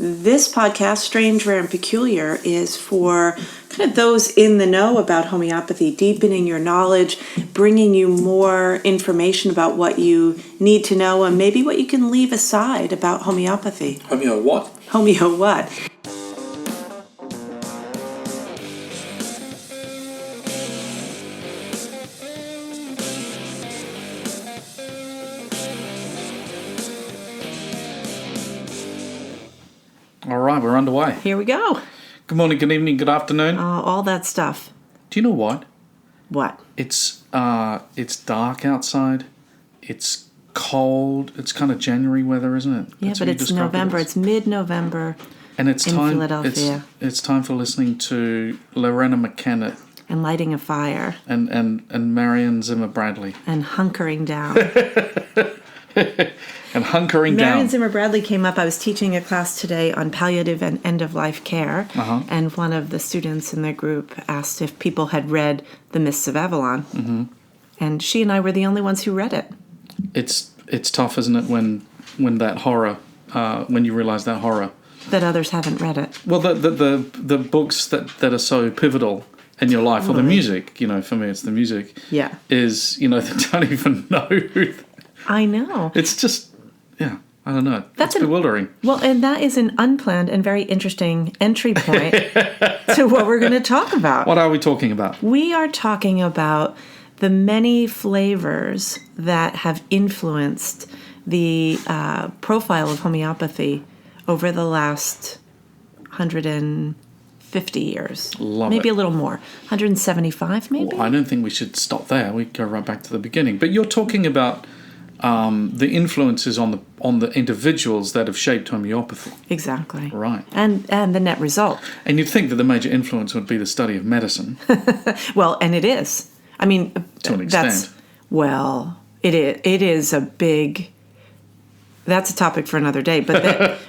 This podcast, Strange, Rare, and Peculiar, is for kind of those in the know about homeopathy, deepening your knowledge, bringing you more information about what you need to know and maybe what you can leave aside about homeopathy. Homeo what? Homeo what? All right, we're underway. Here we go. Good morning, good evening, good afternoon. All that stuff. Do you know what? What? It's dark outside. It's cold. It's kind of January weather, isn't it? Yeah, but it's November. It's mid-November. And it's in time. Philadelphia. It's time for listening to Lorena McKenna And lighting a fire. and Marion Zimmer Bradley. And hunkering down. And hunkering down. Marion Zimmer Bradley came up. I was teaching a class today on palliative and end-of-life care. And one of the students in their group asked if people had read The Mists of Avalon. Mm-hmm. And she and I were the only ones who read it. It's tough, isn't it, when that horror, when you realise that horror. That others haven't read it. Well, the books that are so pivotal in your life, or the music, for me it's the music. Yeah. Is, they don't even know. I know. It's just, I don't know. It's bewildering. Well, and that is an unplanned and very interesting entry point to what we're going to talk about. What are we talking about? We are talking about the many flavors that have influenced the profile of homeopathy over the last 150 years. Maybe a little more. 175 maybe? Well, I don't think we should stop there. We go right back to the beginning. But you're talking about the influences on the individuals that have shaped homeopathy. Exactly. Right. And the net result. And you'd think that the major influence would be the study of medicine. Well, and it is. I mean, to an extent. It is a big... That's a topic for another day. But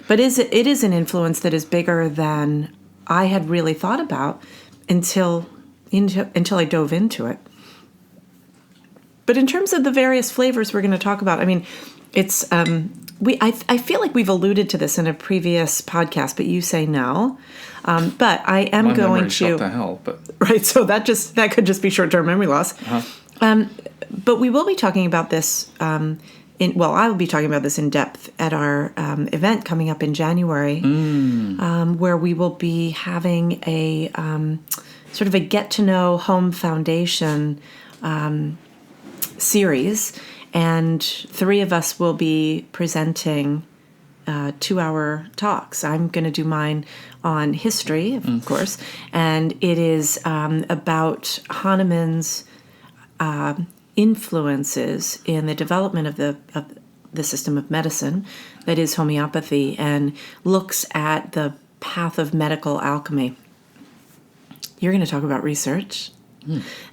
it is an influence that is bigger than I had really thought about until I dove into it. But in terms of the various flavors we're going to talk about, I mean, it's I feel like we've alluded to this in a previous podcast, but you say no. But I am My going memory to shot to hell, but right. So that could just be short-term memory loss. But we will be talking about this. I will be talking about this in depth at our event coming up in January, where we will be having a sort of a get-to-know home foundation series, and 3 of us will be presenting 2-hour talks. I'm going to do mine on history, of course, and it is about Hahnemann's influences in the development of the system of medicine that is homeopathy, and looks at the path of medical alchemy. You're going to talk about research,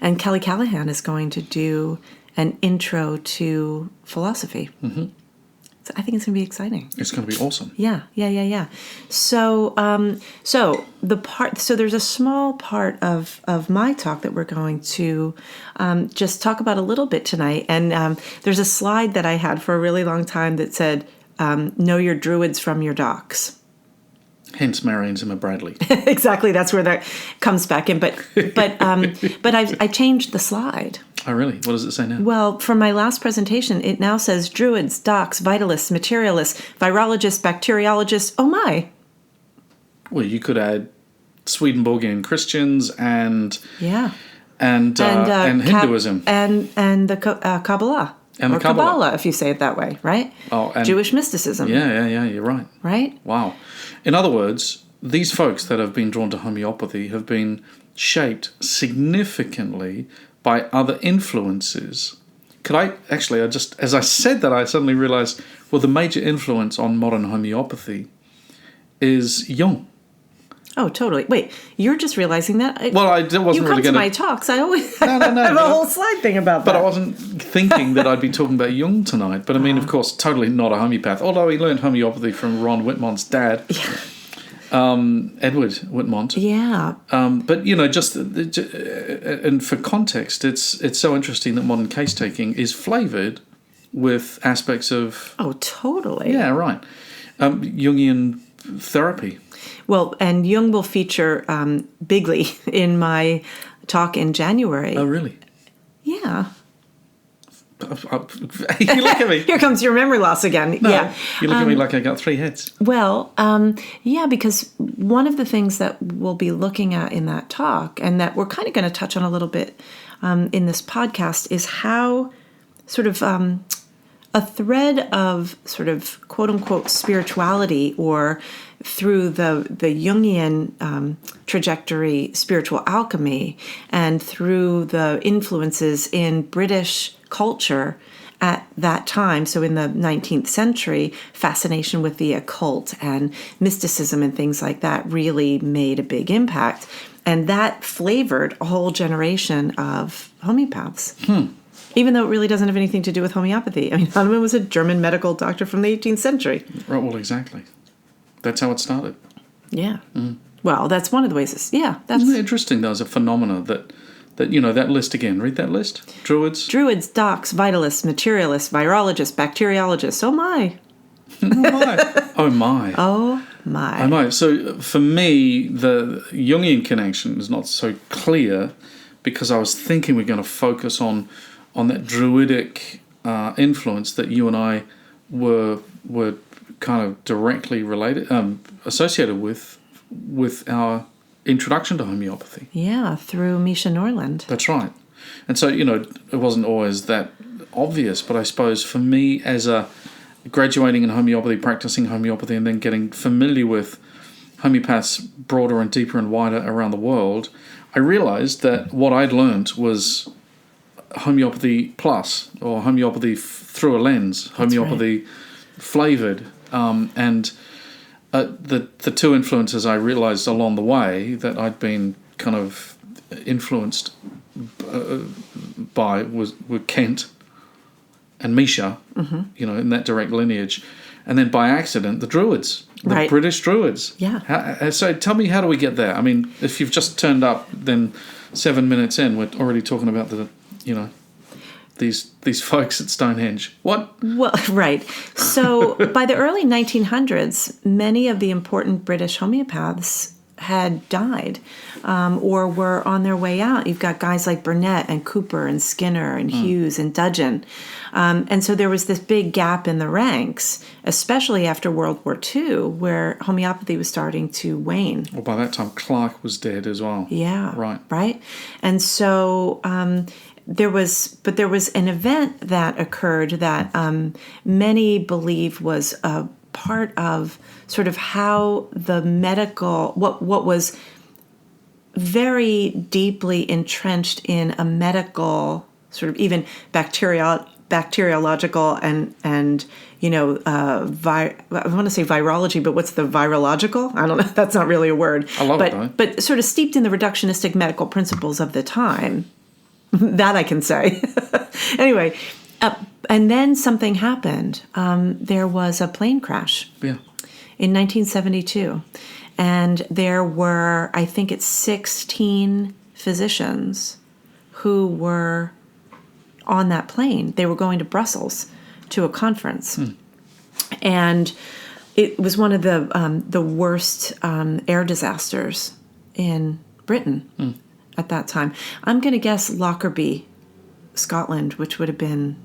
and Kelly Callahan is going to do an intro to philosophy. Mm-hmm. So I think it's going to be exciting. It's going to be awesome. Yeah. So there's a small part of my talk that we're going to just talk about a little bit tonight. And there's a slide that I had for a really long time that said, know your druids from your docs. Hence Marion Zimmer Bradley. Exactly, that's where that comes back in. But I changed the slide. Oh, really? What does it say now? Well, from my last presentation, it now says druids, docs, vitalists, materialists, virologists, bacteriologists. Oh my! Well, you could add Swedenborgian Christians and Hinduism and the Kabbalah. And or the Kabbalah, if you say it that way, right? Oh, and Jewish mysticism. Yeah, you're right. Right? Wow. In other words, these folks that have been drawn to homeopathy have been shaped significantly by other influences. As I said that, I suddenly realized, well, the major influence on modern homeopathy is Jung. Oh, totally. Wait, you're just realizing that? Well, I wasn't really going to... You come to my talks, I always no, have a whole slide thing about that. But I wasn't thinking that I'd be talking about Jung tonight. But I mean, of course, totally not a homeopath. Although he learned homeopathy from Ron Whitmont's dad, Edward Whitmont. Yeah. But, and for context, it's so interesting that modern case-taking is flavoured with aspects of... Oh, totally. Yeah, right. Jungian therapy. Well, and Jung will feature bigly in my talk in January. Oh, really? Yeah. You look at me. Here comes your memory loss again. No, yeah. you look at me like I got 3 heads. Well, yeah, because one of the things that we'll be looking at in that talk, and that we're kind of going to touch on a little bit in this podcast, is how sort of a thread of sort of quote unquote spirituality, or through the Jungian trajectory, spiritual alchemy, and through the influences in British culture at that time, so in the 19th century, fascination with the occult and mysticism and things like that really made a big impact. And that flavored a whole generation of homeopaths. Even though it really doesn't have anything to do with homeopathy. I mean, Hahnemann was a German medical doctor from the 18th century. Right, well, exactly. That's how it started. Yeah. Well, that's one of the ways. That's Isn't it interesting, though, as a phenomena that that list again. Read that list. Druids, docs, vitalists, materialists, virologists, bacteriologists. Oh, my. Oh, my. Oh, my. Oh, my. So, for me, the Jungian connection is not so clear because I was thinking we're going to focus on that druidic influence that you and I were kind of directly related, associated with our introduction to homeopathy. Yeah, through Misha Norland. That's right. And so, it wasn't always that obvious, but I suppose for me as a graduating in homeopathy, practicing homeopathy, and then getting familiar with homeopaths broader and deeper and wider around the world, I realized that what I'd learnt was homeopathy plus, or homeopathy through a lens, homeopathy flavoured. And the two influences I realised along the way that I'd been kind of influenced by were Kent and Misha, in that direct lineage. And then by accident, the Druids, the British Druids. Yeah. So tell me, how do we get there? I mean, if you've just turned up, then 7 minutes in, we're already talking about these folks at Stonehenge. What? Well, right. So by the early 1900s, many of the important British homeopaths had died or were on their way out. You've got guys like Burnet and Cooper and Skinner and Hughes and Dudgeon. And so there was this big gap in the ranks, especially after World War II, where homeopathy was starting to wane. Well, by that time, Clark was dead as well. Yeah. Right. And so there was an event that occurred that many believe was a part of sort of how the medical, what was very deeply entrenched in a medical sort of even bacteriological and I want to say virology, but what's the virological? I don't know. That's not really a word. I love it though. But sort of steeped in the reductionistic medical principles of the time. That I can say. Anyway, and then something happened. There was a plane crash in 1972. And there were, I think it's 16 physicians who were on that plane. They were going to Brussels to a conference. And it was one of the worst air disasters in Britain. At that time. I'm going to guess Lockerbie, Scotland, which would have been...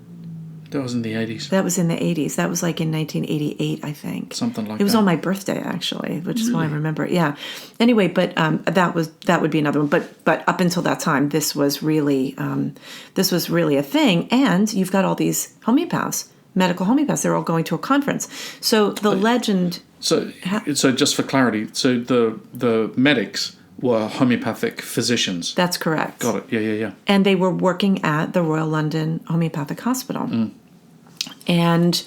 That was in the 80s. That was in the 80s. That was like in 1988, I think. Something like that. It was on my birthday, actually, which is why I remember it. Yeah. Anyway, but that would be another one. But up until that time, this was really a thing. And you've got all these homeopaths, medical homeopaths. They're all going to a conference. So the legend... So just for clarity, so the medics were homeopathic physicians. That's correct. Got it. Yeah. And they were working at the Royal London Homeopathic Hospital. And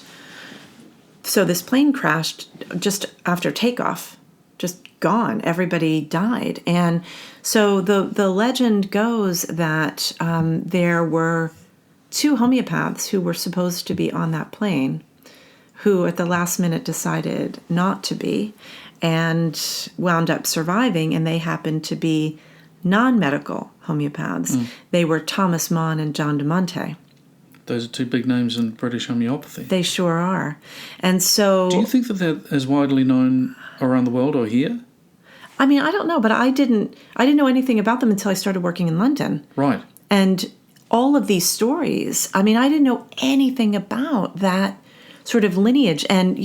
so this plane crashed just after takeoff, just gone. Everybody died. And so the legend goes that there were 2 homeopaths who were supposed to be on that plane who at the last minute decided not to be and wound up surviving, and they happened to be non-medical homeopaths. They were Thomas Mann and John de Monte. Those are 2 big names in British homeopathy. They sure are. And so... Do you think that they're as widely known around the world or here? I mean, I don't know, but I didn't know anything about them until I started working in London. Right. And all of these stories, I mean, I didn't know anything about that sort of lineage. And,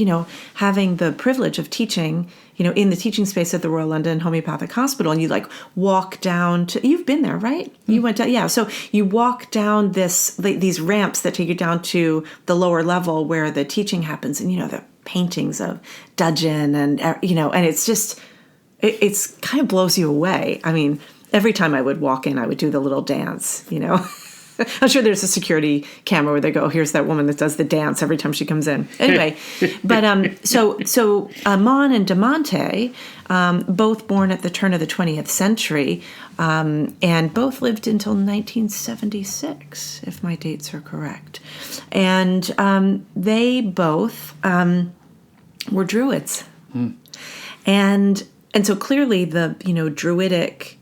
having the privilege of teaching, in the teaching space at the Royal London Homeopathic Hospital, and you walk down to, you've been there, right? You went down, yeah. So you walk down these ramps that take you down to the lower level where the teaching happens, and, the paintings of dudgeon and, and it's just, it's kind of blows you away. I mean, every time I would walk in, I would do the little dance, I'm sure there's a security camera where they go, here's that woman that does the dance every time she comes in. Anyway, but so Mon and Demonte, both born at the turn of the 20th century, and both lived until 1976, if my dates are correct. And they both were Druids. And so clearly the, Druidic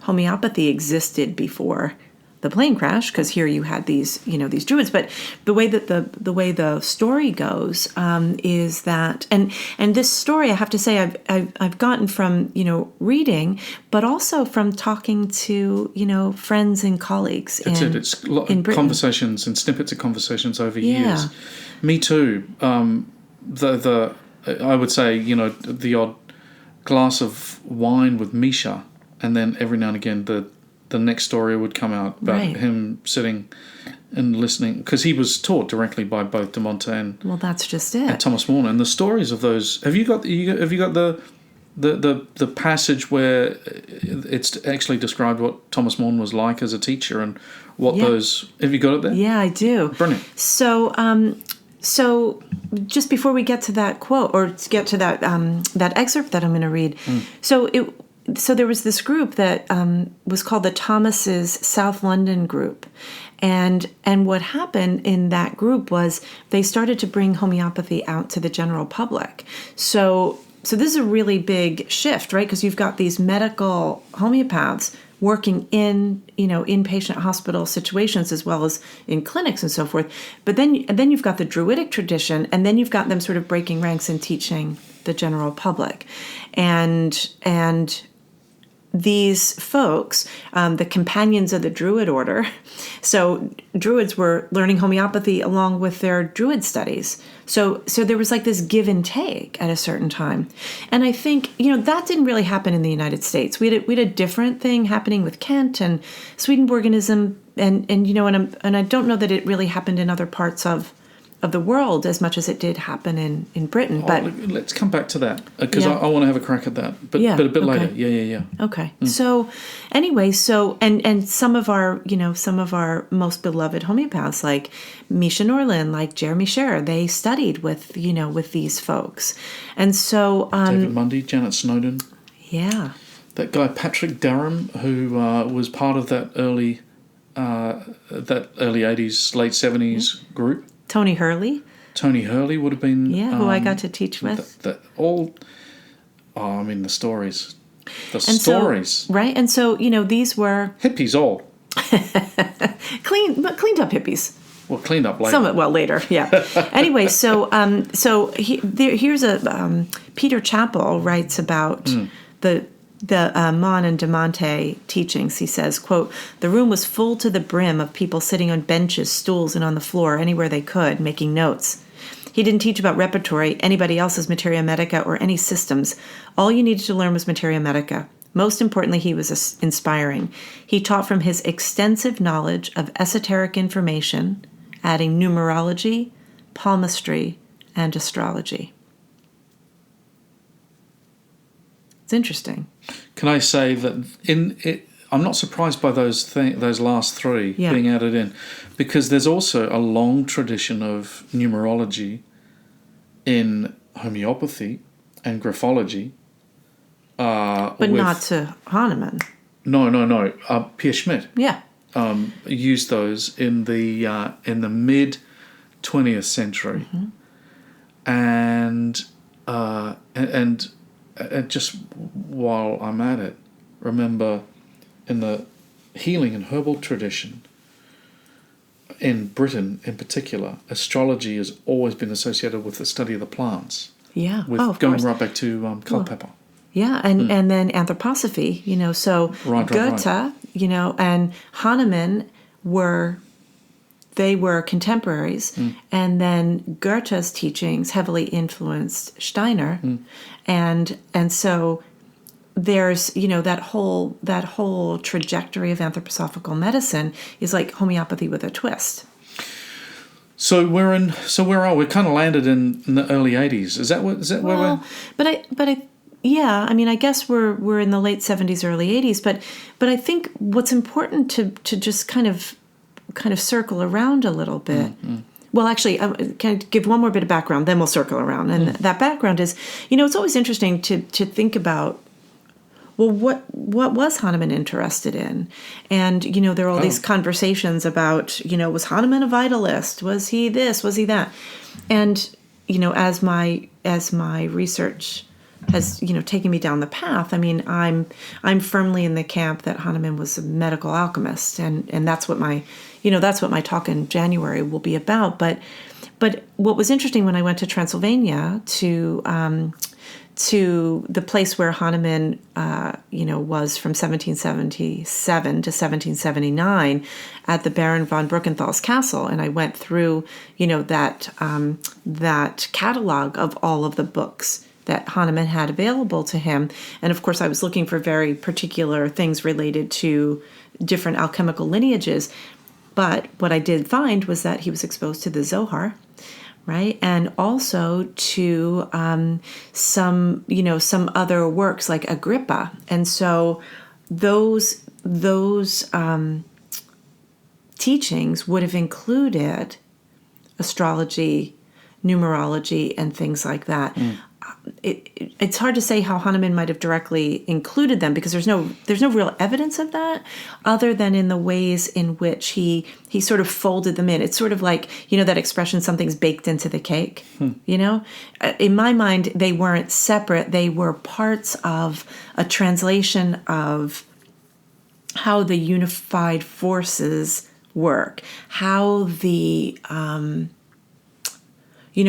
homeopathy existed before the plane crash, because here you had these Druids. But the way that the way the story goes is that, and this story, I have to say, I've gotten from reading, but also from talking to friends and colleagues. It's conversations and snippets of conversations over years. Me too. I would say the odd glass of wine with Misha, and then every now and again the next story would come out about him sitting and listening, because he was taught directly by both Demonte and that's just it. And Thomas More. And the stories of those. Have you got the passage where it's actually described what Thomas More was like as a teacher and what those? Have you got it there? Yeah, I do. Brilliant. So just before we get to that quote, or to get to that excerpt that I'm going to read, So there was this group that was called the Thomas's South London group. And what happened in that group was they started to bring homeopathy out to the general public. So this is a really big shift, right? Because you've got these medical homeopaths working in, inpatient hospital situations as well as in clinics and so forth. But then you've got the Druidic tradition, and then you've got them sort of breaking ranks and teaching the general public. And these folks, the companions of the Druid order, so Druids were learning homeopathy along with their Druid studies. So there was this give and take at a certain time. And I think, that didn't really happen in the United States. We had a different thing happening with Kent and Swedenborgianism, and I don't know that it really happened in other parts of the world as much as it did happen in Britain. But let's come back to that, because I want to have a crack at that, but a bit later. Yeah. Okay. So anyway, and some of our most beloved homeopaths, like Misha Norlin, like Jeremy Scherer, they studied with these folks. And so David Mundy, Janet Snowden. Yeah. That guy Patrick Durham, who was part of that early 80s, late 70s group. Tony Hurley would have been... Yeah, who I got to teach with. The stories. Stories. Right, and so, these were... Hippies all. Cleaned up hippies. Well, cleaned up later. Later, yeah. Anyway, here's a... Peter Chappell writes about the Mon and Demonte teachings. He says, quote, "The room was full to the brim of people sitting on benches, stools, and on the floor anywhere they could, making notes. He didn't teach about repertory, anybody else's materia medica, or any systems. All you needed to learn was materia medica. Most importantly, he was inspiring. He taught from his extensive knowledge of esoteric information, adding numerology, palmistry, and astrology." It's interesting. Can I say that I'm not surprised by those last three being added in, because there's also a long tradition of numerology in homeopathy and graphology. But not to Hahnemann. No. Pierre Schmidt. Yeah. Used those in the mid 20th century, and just while I'm at it, remember in the healing and herbal tradition in Britain in particular, astrology has always been associated with the study of the plants. Yeah. With of going course. right back to Culpeper. Yeah, and then anthroposophy, so Right. Goethe, and Hahnemann were contemporaries, and then Goethe's teachings heavily influenced Steiner, and so there's that whole trajectory of anthroposophical medicine is like homeopathy with a twist. So where are we? We're kind of landed in the early 80s. Is that where we're? Yeah, I mean, I guess we're in the late 70s, early 80s, but I think what's important to just kind of circle around a little bit. Well, actually, can I give one more bit of background, then we'll circle around. And that background is, it's always interesting to think about, well, what was Hahnemann interested in? And, there are all these conversations about, was Hahnemann a vitalist? Was he this? Was he that? And, as my research has, taken me down the path, I mean, I'm firmly in the camp that Hahnemann was a medical alchemist. And that's what my talk in January will be about. But what was interesting when I went to Transylvania to the place where Hahnemann, was from 1777 to 1779 at the Baron von Bruckenthal's castle, and I went through, that catalog of all of the books that Hahnemann had available to him, and of course I was looking for very particular things related to different alchemical lineages. But what I did find was that he was exposed to the Zohar, right? And also to some other works like Agrippa. And so those teachings would have included astrology, numerology, and things like that. It's hard to say how Hahnemann might have directly included them because there's no real evidence of that, other than in the ways in which he sort of folded them in. It's sort of like, that expression, something's baked into the cake. In my mind, they weren't separate. They were parts of a translation of how the unified forces work, how the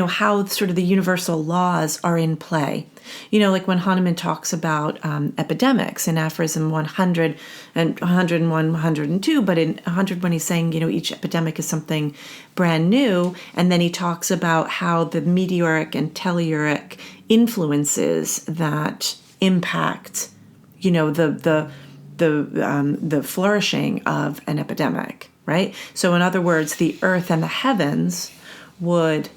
how sort of the universal laws are in play. Like when Hahnemann talks about epidemics in aphorism 100 and 101, 102, but in 100 when he's saying, each epidemic is something brand new, and then he talks about how the meteoric and telluric influences that impact, the flourishing of an epidemic, right? So in other words, the earth and the heavens would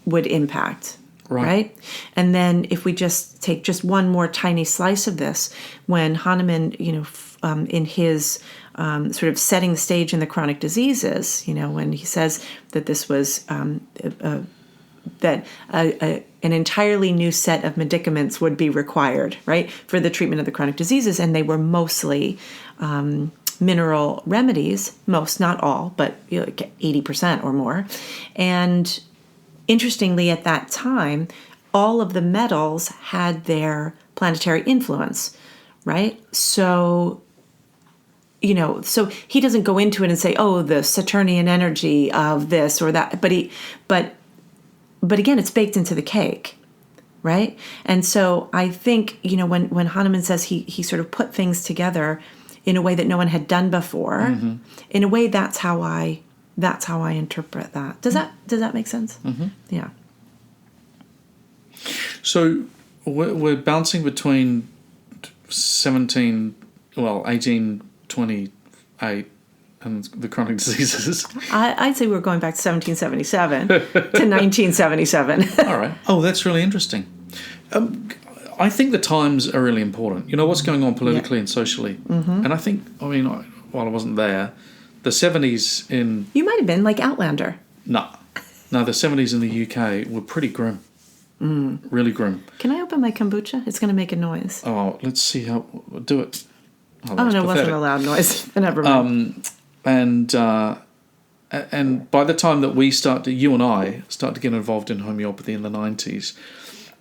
impact, right? And then if we just take just one more tiny slice of this, when Hahnemann, in his sort of setting the stage in the chronic diseases, when he says that this was that an entirely new set of medicaments would be required, right, for the treatment of the chronic diseases, and they were mostly mineral remedies, most, not all, but like 80% or more, and interestingly, at that time, all of the metals had their planetary influence, right? So, so he doesn't go into it and say, oh, the Saturnian energy of this or that, but again, it's baked into the cake, right? And so I think, when Hahnemann says he sort of put things together in a way that no one had done before, in a way, that's how I interpret that. Does that make sense? Yeah. So we're bouncing between 1828 and the chronic diseases. I'd say we're going back to 1777 to 1977. All right. Oh, that's really interesting. I think the times are really important. What's going on politically and socially. And I think, while I wasn't there, the 70s in... You might have been, like Outlander. No, the 70s in the UK were pretty grim. Really grim. Can I open my kombucha? It's going to make a noise. Oh, let's see how... Do it. Oh no, it wasn't a loud noise. Never mind. And by the time that you and I start to get involved in homeopathy in the 90s,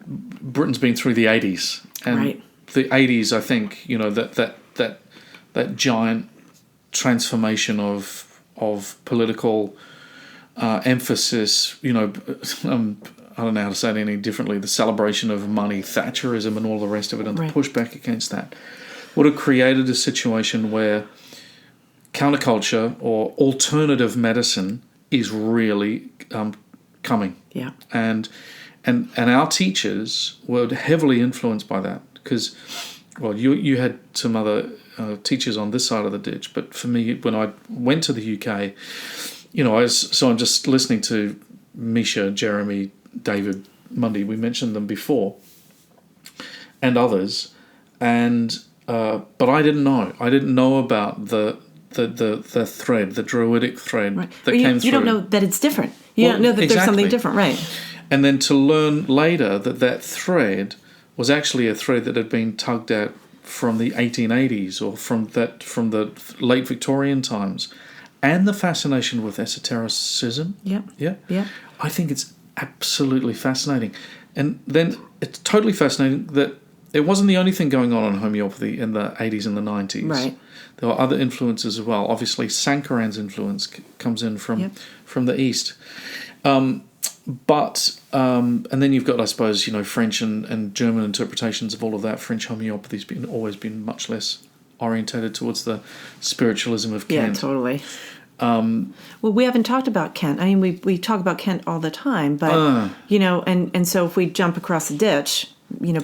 Britain's been through the 80s. And right. The 80s, I think, that giant transformation of political emphasis, I don't know how to say it any differently, the celebration of money, Thatcherism and all the rest of it, and the pushback against that, would have created a situation where counterculture or alternative medicine is really coming. Yeah. And our teachers were heavily influenced by that because, well, you had some other teachers on this side of the ditch, but for me, when I went to the UK, I'm just listening to Misha, Jeremy, David, Mundy. We mentioned them before, and others, and but I didn't know. I didn't know about the thread, the druidic thread that came through. You don't know that it's different. You don't know that there's something different, right? And then to learn later that thread was actually a thread that had been tugged at from the 1880s or from the late Victorian times, and the fascination with esotericism. Yeah. I think it's absolutely fascinating. And then it's totally fascinating that it wasn't the only thing going on in homeopathy in the 80s and the 90s. Right. There were other influences as well. Obviously, Sankaran's influence comes in from the East. But and then you've got, I suppose, French and German interpretations of all of that. French homeopathy's always been much less orientated towards the spiritualism of Kent. Yeah, totally. Well, we haven't talked about Kent. I mean, we talk about Kent all the time, but and so if we jump across the ditch,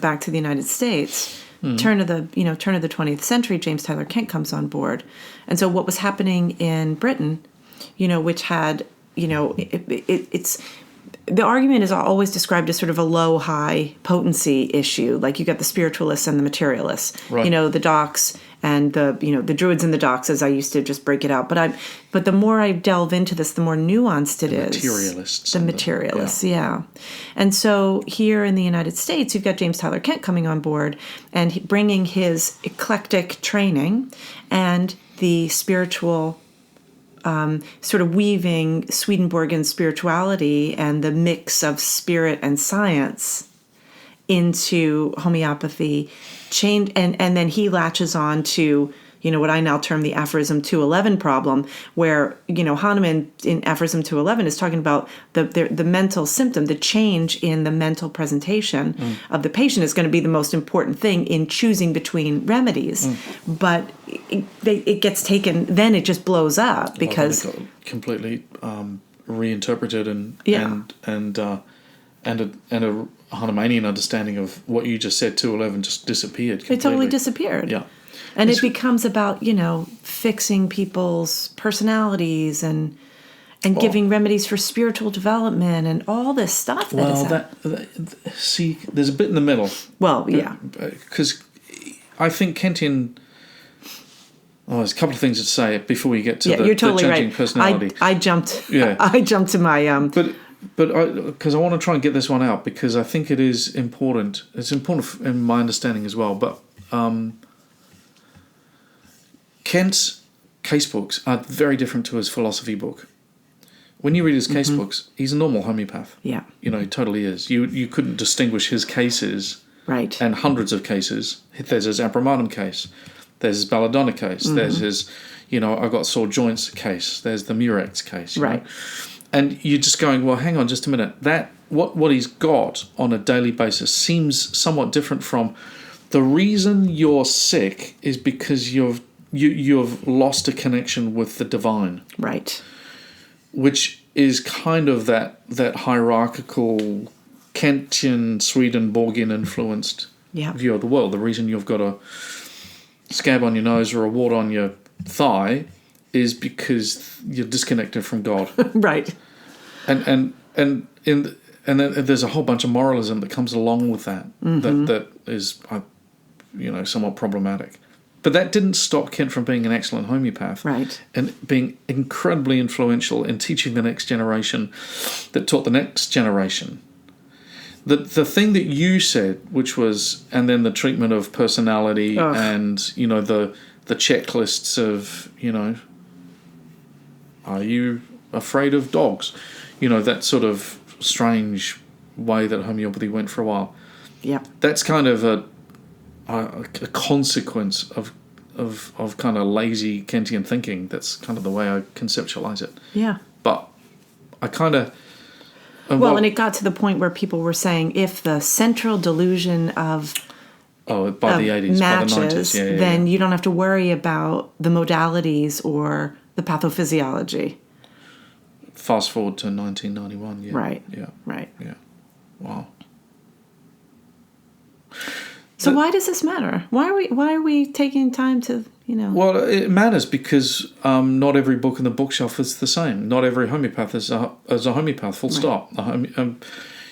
back to the United States, turn of the 20th century, James Tyler Kent comes on board, and so what was happening in Britain, which had, it's. The argument is always described as sort of a low-high potency issue. Like you got the spiritualists and the materialists, right. The docs and the druids and the docs, as I used to just break it out. But the more I delve into this, the more nuanced it is. Materialists. The materialists, yeah. And so here in the United States, you've got James Tyler Kent coming on board and bringing his eclectic training and the spiritual sort of weaving Swedenborgian spirituality and the mix of spirit and science into homeopathy, and then he latches on to what I now term the aphorism 211 problem, where Hahnemann in aphorism 211 is talking about the mental symptom, the change in the mental presentation of the patient is going to be the most important thing in choosing between remedies. But it gets taken, then it just blows up because it got completely reinterpreted and a Hahnemannian understanding of what you just said, 211, just disappeared completely. It totally disappeared. Yeah. And it becomes about, fixing people's personalities and giving remedies for spiritual development and all this stuff. See, there's a bit in the middle. Well, yeah. Because I think Kentian... Oh, there's a couple of things to say before we get to you're totally the judging right. personality. I jumped. Yeah. I jumped to my... But because I want to try and get this one out because I think it is important. It's important in my understanding as well. But Kent's casebooks are very different to his philosophy book. When you read his casebooks, he's a normal homeopath. Yeah. He totally is. You couldn't distinguish his cases. Right. And hundreds of cases. There's his Abramatum case. There's his Belladonna case. There's his, I've got sore joints case. There's the Murex case. Right. And you're just going, well, hang on just a minute. That what he's got on a daily basis seems somewhat different from the reason you're sick is because you've lost a connection with the divine. Right. Which is kind of that hierarchical Kentian, Swedenborgian influenced view of the world. The reason you've got a scab on your nose or a wart on your thigh is because you're disconnected from God. Right. And then there's a whole bunch of moralism that comes along with that that is somewhat problematic. But that didn't stop Kent from being an excellent homeopath. Right. And being incredibly influential in teaching the next generation that taught the next generation. The thing that you said, which was, and then the treatment of personality and, the checklists of, are you afraid of dogs? That sort of strange way that homeopathy went for a while. Yeah. That's kind of a consequence of kind of lazy Kentian thinking. That's kind of the way I conceptualize it. Yeah. But I kind of Well, and it got to the point where people were saying if the central delusion of by the 80s, matches, by the 90s, then you don't have to worry about the modalities or the pathophysiology. Fast forward to 1991, yeah. Right. Yeah. Right. Yeah. Wow. So why does this matter? Why are we taking time to, Well, it matters because not every book in the bookshelf is the same. Not every homeopath is a homeopath, full stop.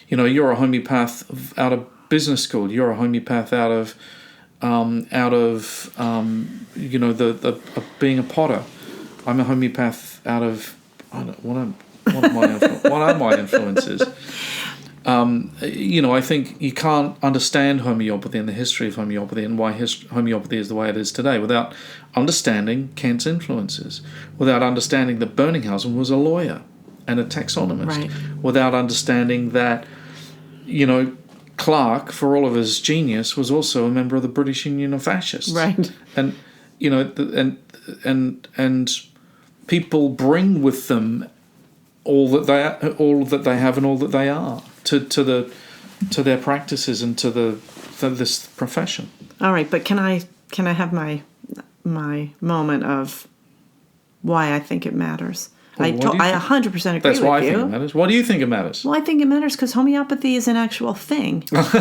You're a homeopath out of business school. You're a homeopath out of being a potter. I'm a homeopath out of what are my influences? I think you can't understand homeopathy and the history of homeopathy and why homeopathy is the way it is today without understanding Kant's influences, without understanding that Berningshausen was a lawyer and a taxonomist, right. without understanding that, Clark, for all of his genius, was also a member of the British Union of Fascists. Right. And, and people bring with them all that they have and all that they are to their practices and to this profession. All right, but can I have my moment of why I think it matters? Well, I 100% agree with you. That's why I think it matters. Why do you think it matters? Well, I think it matters because homeopathy is an actual thing. It's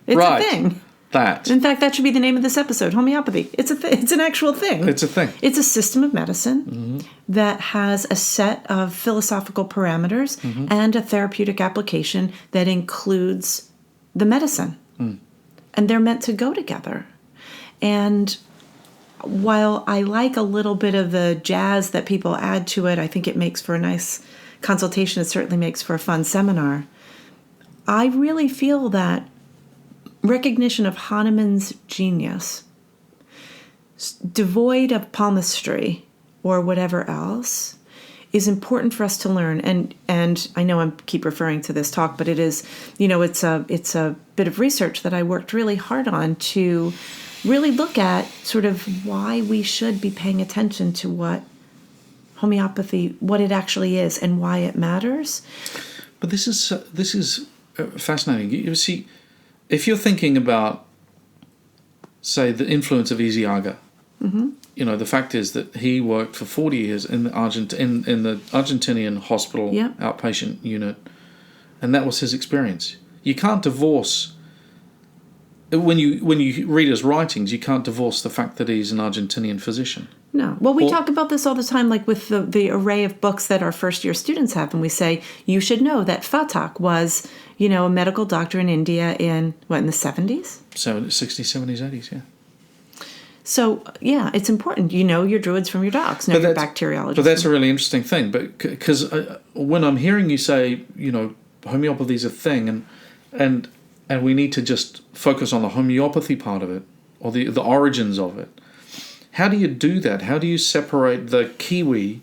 right. a thing. That. In fact, that should be the name of this episode, homeopathy. It's an actual thing. It's a thing. It's a system of medicine that has a set of philosophical parameters and a therapeutic application that includes the medicine. And they're meant to go together. And while I like a little bit of the jazz that people add to it, I think it makes for a nice consultation. It certainly makes for a fun seminar. I really feel that recognition of Hahnemann's genius, devoid of palmistry or whatever else, is important for us to learn. And I know I keep referring to this talk, but it is, it's a bit of research that I worked really hard on to really look at sort of why we should be paying attention to what homeopathy, what it actually is and why it matters. But this is fascinating. You see, if you're thinking about, say, the influence of Isiaga, the fact is that he worked for 40 years in the Argentinian hospital outpatient unit, and that was his experience. You can't divorce, when you read his writings, you can't divorce the fact that he's an Argentinian physician. No. Well, we talk about this all the time, like with the array of books that our first-year students have, and we say, you should know that Phatak was, a medical doctor in India in the 70s? 60s, 70s, 80s, yeah. So, yeah, it's important. You know your druids from your dogs, know your bacteriologists. But that's a really interesting thing, because when I'm hearing you say, homeopathy is a thing, and we need to just focus on the homeopathy part of it, or the origins of it, how do you do that? How do you separate the Kiwi?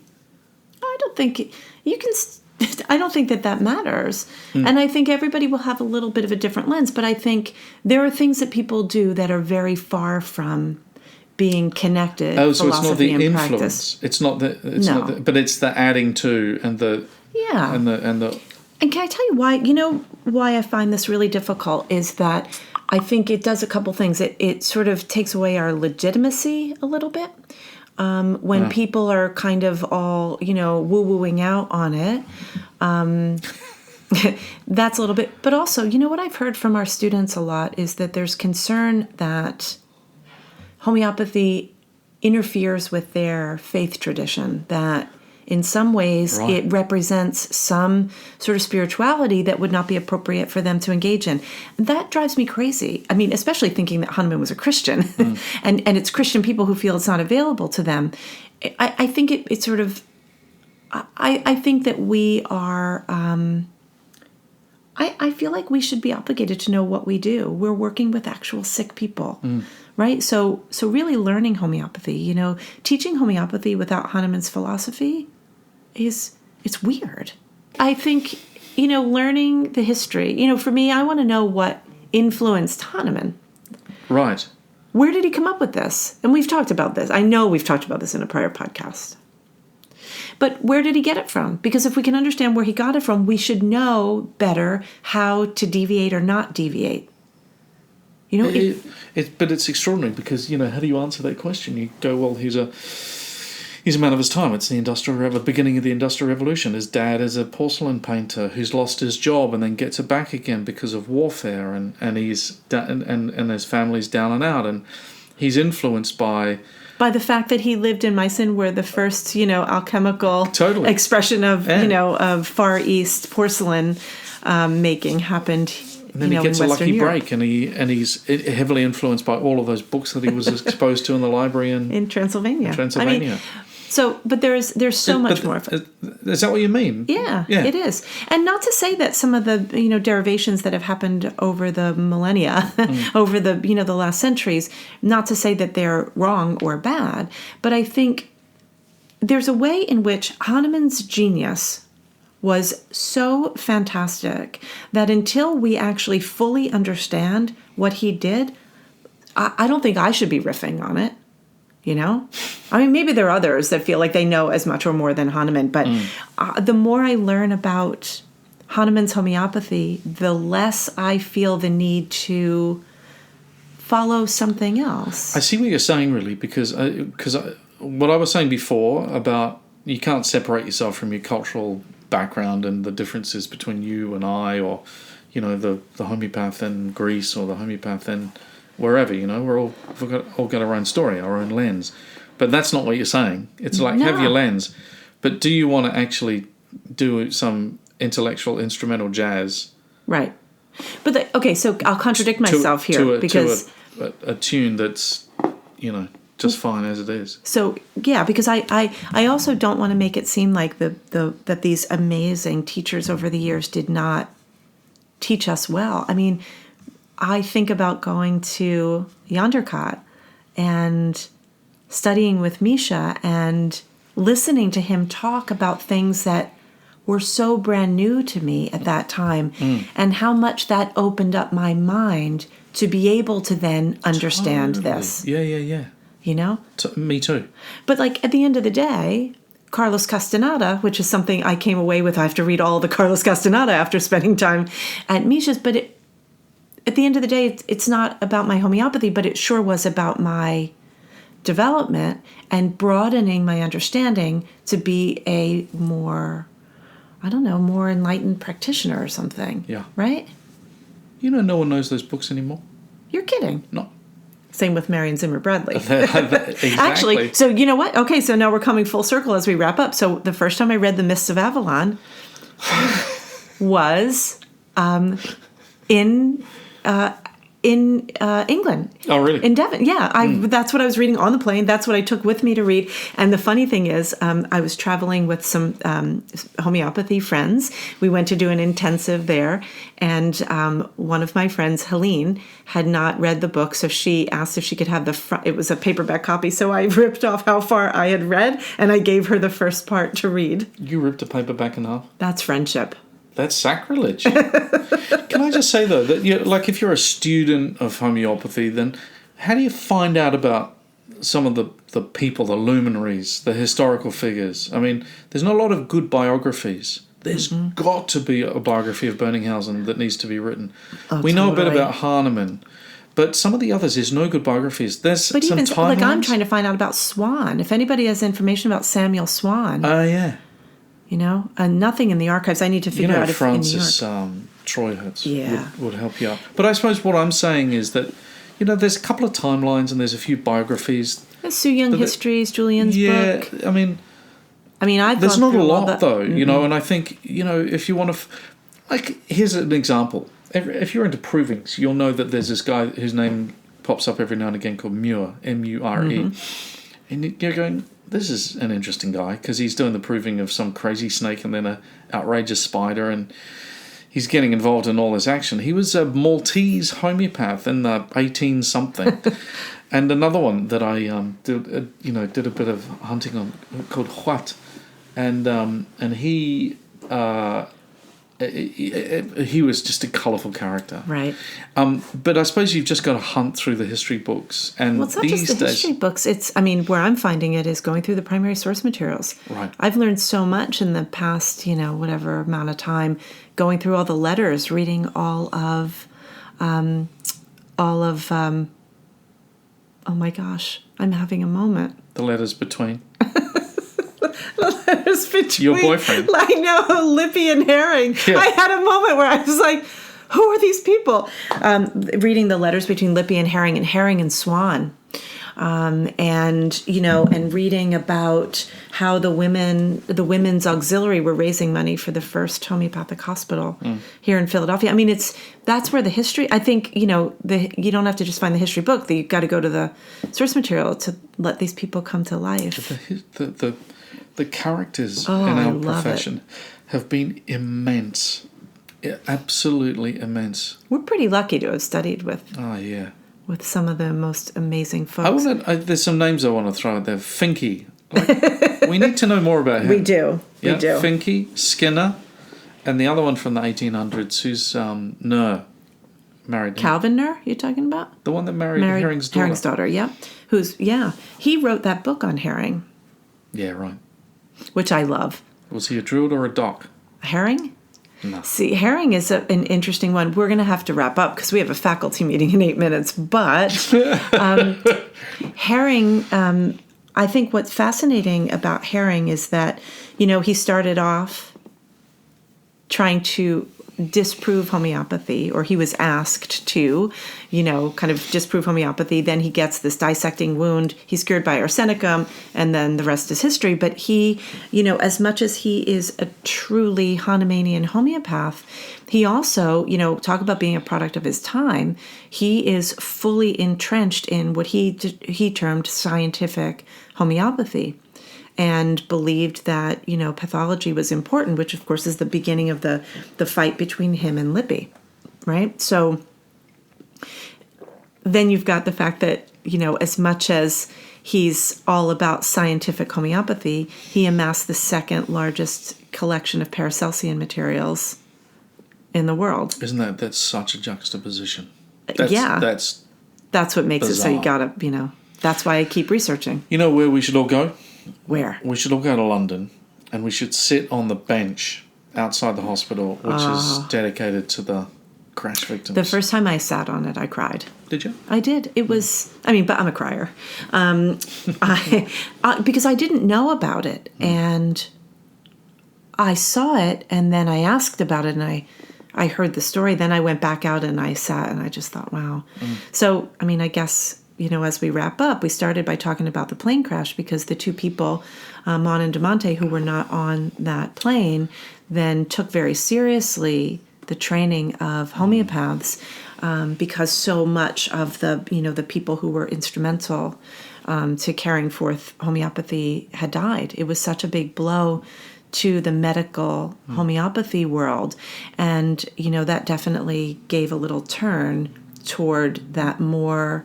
I don't think you can. I don't think that matters. And I think everybody will have a little bit of a different lens. But I think there are things that people do that are very far from being connected. Oh, so it's not the influence. Practice. It's not the. But it's the adding to and the. Yeah. And the. And can I tell you why? Why I find this really difficult is that I think it does a couple things. It sort of takes away our legitimacy a little bit. When people are kind of all, woo-wooing out on it. That's a little bit. But also, what I've heard from our students a lot is that there's concern that homeopathy interferes with their faith tradition, that in some ways it represents some sort of spirituality that would not be appropriate for them to engage in. And that drives me crazy. I mean, especially thinking that Hahnemann was a Christian and it's Christian people who feel it's not available to them. I think it's sort of, I think that we are, I feel like we should be obligated to know what we do. We're working with actual sick people. Right? So really learning homeopathy, teaching homeopathy without Hahnemann's philosophy it's weird. I think, learning the history, for me, I want to know what influenced Hahnemann. Right. Where did he come up with this? And we've talked about this. I know we've talked about this in a prior podcast. But where did he get it from? Because if we can understand where he got it from, we should know better how to deviate or not deviate. You know, but it's extraordinary because, how do you answer that question? You go, well, he's a man of his time. It's the beginning of the Industrial Revolution. His dad is a porcelain painter who's lost his job and then gets it back again because of warfare, and his family's down and out, and he's influenced by the fact that he lived in Meissen, where the first, alchemical expression of, of Far East porcelain making happened. And then he gets a lucky break, and he's heavily influenced by all of those books that he was exposed to in the library in Transylvania. I mean, but there's so much more. Is that what you mean? Yeah, it is. And not to say that some of the derivations that have happened over the millennia, over the the last centuries, not to say that they're wrong or bad, but I think there's a way in which Hahnemann's genius was so fantastic that until we actually fully understand what he did, I don't think I should be riffing on it. I mean, maybe there are others that feel like they know as much or more than Hahnemann, but the more I learn about Hahnemann's homeopathy, the less I feel the need to follow something else. I see what you're saying, really, because what I was saying before about you can't separate yourself from your cultural background and the differences between you and I, or the homeopath in Greece or the homeopath in wherever. We've all got our own story, our own lens. But that's not what you're saying. It's like, have your lens, but do you want to actually do some intellectual instrumental jazz? Right. But so I'll contradict myself here because a tune that's just fine as it is. So yeah, because I also don't want to make it seem like that these amazing teachers over the years did not teach us well. I mean, I think about going to Yanderkat and studying with Misha and listening to him talk about things that were so brand new to me at that time, and how much that opened up my mind to be able to then understand this. Yeah. Me too. But like at the end of the day, Carlos Castaneda, which is something I came away with. I have to read all the Carlos Castaneda after spending time at Misha's. But at the end of the day, it's not about my homeopathy, but it sure was about my development and broadening my understanding to be a more enlightened practitioner or something. Yeah. Right? No one knows those books anymore. You're kidding. No. Same with Marion Zimmer Bradley. Exactly. Actually, so you know what? Okay, so now we're coming full circle as we wrap up. So the first time I read The Mists of Avalon was in England. Oh, really? In Devon. Yeah, that's what I was reading on the plane. That's what I took with me to read. And the funny thing is, I was traveling with some homeopathy friends. We went to do an intensive there, and one of my friends, Helene, had not read the book, so she asked if she could have the front. It was a paperback copy, so I ripped off how far I had read, and I gave her the first part to read. You ripped a paperback in half? That's friendship. That's sacrilege. Can I just say, though, that if you're a student of homeopathy, then how do you find out about some of the people, the luminaries, the historical figures? I mean, there's not a lot of good biographies. There's got to be a biography of Berninghausen that needs to be written. We know a bit about Hahnemann, but some of the others, there's no good biographies. There's some timelines. I'm trying to find out about Swan. If anybody has information about Samuel Swan. Oh, yeah. Nothing in the archives. I need to figure out if Francis Treuherz would help you out. But I suppose what I'm saying is that, there's a couple of timelines and there's a few biographies. Su Young Histories, Julian's book. Yeah, I mean, there's not a lot though, and I think, if you want to, here's an example. If you're into provings, you'll know that there's this guy whose name pops up every now and again called Mure, M-U-R-E. And you're going, this is an interesting guy because he's doing the proving of some crazy snake and then an outrageous spider, and he's getting involved in all this action. He was a Maltese homeopath in the 18-something. And another one that I did a bit of hunting on called Huat. And he he was just a colourful character. Right. But I suppose you've just got to hunt through the history books. And Well, it's not just the history books. Where I'm finding it is going through the primary source materials. Right. I've learned so much in the past, whatever amount of time, going through all the letters, reading all of, oh my gosh, I'm having a moment. The letters between. Letters between your boyfriend. I know, Lippy and Herring. Yeah. I had a moment where I was like, who are these people? Reading the letters between Lippy and Herring and Swan. And reading about how the women's auxiliary were raising money for the first homeopathic hospital here in Philadelphia. I mean, that's where the history, I think, you don't have to just find the history book. You've got to go to the source material to let these people come to life. The characters in our profession have been immense. Absolutely immense. We're pretty lucky to have studied with some of the most amazing folks. There's some names I want to throw out there. Finke. We need to know more about him. We do. Finke, Skinner, and the other one from the 1800s who's married. Calvin Nurr, you're talking about? The one that married Herring's daughter. Herring's daughter, yeah. He wrote that book on Herring. Yeah, right. Which I love. Was he a druid or a doc? Herring? No. See, Herring is an interesting one. We're going to have to wrap up because we have a faculty meeting in 8 minutes. But Herring, I think what's fascinating about Herring is that, he started off trying to disprove homeopathy, or he was asked to, kind of disprove homeopathy. Then he gets this dissecting wound. He's cured by arsenicum, and then the rest is history. But he, as much as he is a truly Hahnemannian homeopath, he also, talk about being a product of his time. He is fully entrenched in what he termed scientific homeopathy, and believed that, pathology was important, which of course is the beginning of the fight between him and Lippy, right? So then you've got the fact that, as much as he's all about scientific homeopathy, he amassed the second largest collection of Paracelsian materials in the world. Isn't that's such a juxtaposition? That's what makes bizarre. It so you gotta, that's why I keep researching. You know where we should all go? Where? We should all go to London, and we should sit on the bench outside the hospital, which is dedicated to the crash victims. The first time I sat on it, I cried. Did you? I did. It was, but I'm a crier. Because I didn't know about it, and I saw it, and then I asked about it, and I heard the story. Then I went back out and I sat, and I just thought, wow. So, I guess, as we wrap up, we started by talking about the plane crash because the two people, Mon and DeMonte, who were not on that plane, then took very seriously the training of homeopaths because so much of the people who were instrumental to carrying forth homeopathy had died. It was such a big blow to the medical homeopathy world. And, that definitely gave a little turn toward that more,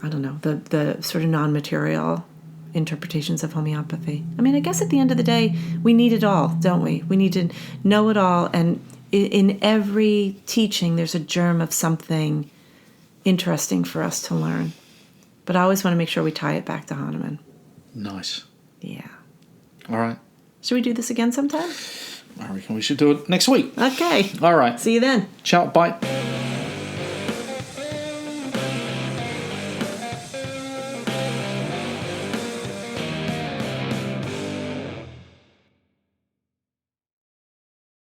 the sort of non-material interpretations of homeopathy. I guess at the end of the day, we need it all, don't we? We need to know it all. And in every teaching, there's a germ of something interesting for us to learn. But I always want to make sure we tie it back to Hahnemann. Nice. Yeah. All right. Should we do this again sometime? I reckon we should do it next week. Okay. All right. See you then. Ciao. Bye.